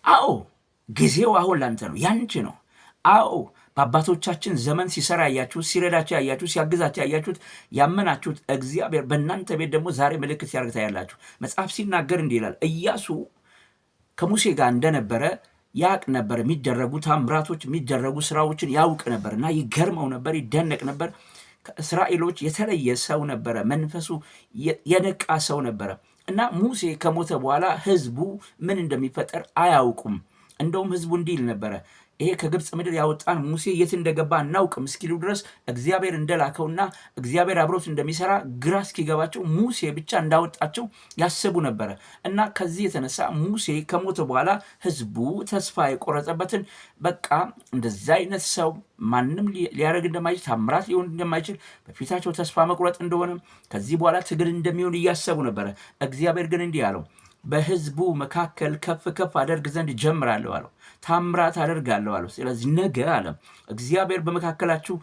አዎ ጊዜው አሁን ላንተ ነው፣ ያንቺ ነው። አዎ በአባቶቻችን ዘመን ሲሰራ ያያችሁት፣ ሲረዳቸው ያያችሁት፣ ሲያግዛቸው ያያችሁት፣ ያመናችሁት እግዚአብሔር በእናንተ ቤት ደግሞ ዛሬ ምልክት ሲያደርግ ታያላችሁ። መጽሐፍ ሲናገር እንዲህ ይላል፣ ኢያሱ ከሙሴ ጋር እንደነበረ ያቅ ነበር። የሚደረጉ ታምራቶች የሚደረጉ ስራዎችን ያውቅ ነበር እና ይገርመው ነበር፣ ይደነቅ ነበር። ከእስራኤሎች የተለየ ሰው ነበረ፣ መንፈሱ የነቃ ሰው ነበረ እና ሙሴ ከሞተ በኋላ ህዝቡ ምን እንደሚፈጠር አያውቁም። እንደውም ህዝቡ እንዲህ ይል ነበረ፣ ይሄ ከግብፅ ምድር ያወጣን ሙሴ የት እንደገባ እናውቅም እስኪሉ ድረስ እግዚአብሔር እንደላከውና እግዚአብሔር አብሮት እንደሚሰራ ግራ እስኪገባቸው ሙሴ ብቻ እንዳወጣቸው ያስቡ ነበረ እና ከዚህ የተነሳ ሙሴ ከሞተ በኋላ ህዝቡ ተስፋ የቆረጠበትን በቃ እንደዚህ አይነት ሰው ማንም ሊያደርግ እንደማይችል፣ ታምራት ሊሆን እንደማይችል፣ በፊታቸው ተስፋ መቁረጥ እንደሆነ፣ ከዚህ በኋላ ትግል እንደሚሆን እያሰቡ ነበረ። እግዚአብሔር ግን እንዲህ አለው፣ በህዝቡ መካከል ከፍ ከፍ አደርግ ዘንድ ጀምራለሁ አለው። ታምራት አደርጋለሁ አለው። ስለዚህ ነገ አለ እግዚአብሔር በመካከላችሁ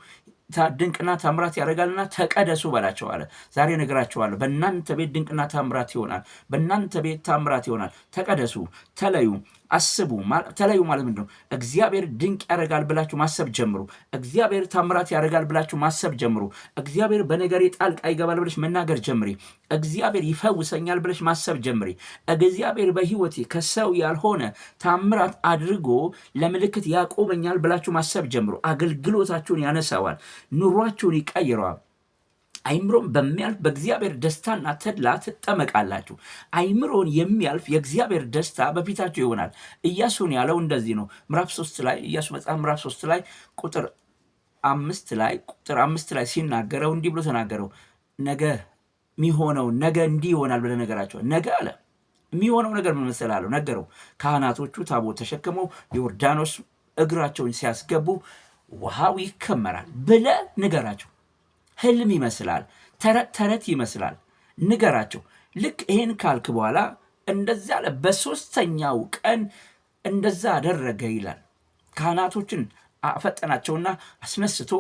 ድንቅና ታምራት ያደርጋልና ተቀደሱ በላቸው አለ። ዛሬ ነግራችኋለሁ፣ በእናንተ ቤት ድንቅና ታምራት ይሆናል። በእናንተ ቤት ታምራት ይሆናል። ተቀደሱ፣ ተለዩ፣ አስቡ። ተለዩ ማለት ምንድን ነው? እግዚአብሔር ድንቅ ያደርጋል ብላችሁ ማሰብ ጀምሩ። እግዚአብሔር ታምራት ያደርጋል ብላችሁ ማሰብ ጀምሩ። እግዚአብሔር በነገሬ ጣልቃ ይገባል ብለሽ መናገር ጀምሪ። እግዚአብሔር ይፈውሰኛል ብለሽ ማሰብ ጀምሪ። እግዚአብሔር በህይወቴ ከሰው ያልሆነ ታምራት አድርጎ ለምልክት ያቆመኛል ብላችሁ ማሰብ ጀምሩ። አገልግሎታችሁን ያነሳዋል፣ ኑሯችሁን ይቀይረዋል። አይምሮን በሚያልፍ በእግዚአብሔር ደስታና ተድላ ትጠመቃላችሁ። አይምሮን የሚያልፍ የእግዚአብሔር ደስታ በፊታችሁ ይሆናል። ኢያሱን ያለው እንደዚህ ነው። ምዕራፍ 3 ላይ ኢያሱ መጽሐፍ ምዕራፍ 3 ላይ ቁጥር 5 ላይ ሲናገረው እንዲህ ብሎ ተናገረው። ነገ የሚሆነው ነገ እንዲህ ይሆናል ብለህ ነገራቸው። ነገ አለ የሚሆነው ነገር ምን መሰለህ አለው። ነገረው። ካህናቶቹ ታቦት ተሸክመው ዮርዳኖስ እግራቸውን ሲያስገቡ ውሃው ይከመራል ብለህ ንገራቸው። ህልም ይመስላል፣ ተረት ይመስላል፣ ንገራቸው። ልክ ይሄን ካልክ በኋላ እንደዛ አለ። በሶስተኛው ቀን እንደዛ አደረገ ይላል። ካህናቶችን አፈጠናቸውና አስነስቶ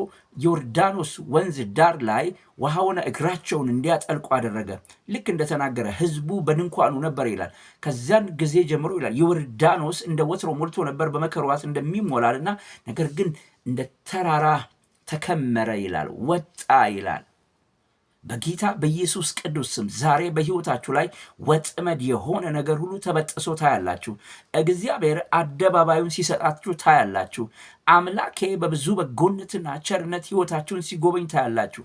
ዮርዳኖስ ወንዝ ዳር ላይ ውሃውን እግራቸውን እንዲያጠልቁ አደረገ። ልክ እንደተናገረ ህዝቡ በድንኳኑ ነበር ይላል። ከዚያን ጊዜ ጀምሮ ይላል ዮርዳኖስ እንደ ወትሮ ሞልቶ ነበር በመከሯት እንደሚሞላልና ነገር ግን እንደ ተራራ ተከመረ ይላል፣ ወጣ ይላል። በጌታ በኢየሱስ ቅዱስ ስም ዛሬ በህይወታችሁ ላይ ወጥመድ የሆነ ነገር ሁሉ ተበጥሶ ታያላችሁ። እግዚአብሔር አደባባዩን ሲሰጣችሁ ታያላችሁ። አምላኬ በብዙ በጎነትና ቸርነት ህይወታችሁን ሲጎበኝ ታያላችሁ።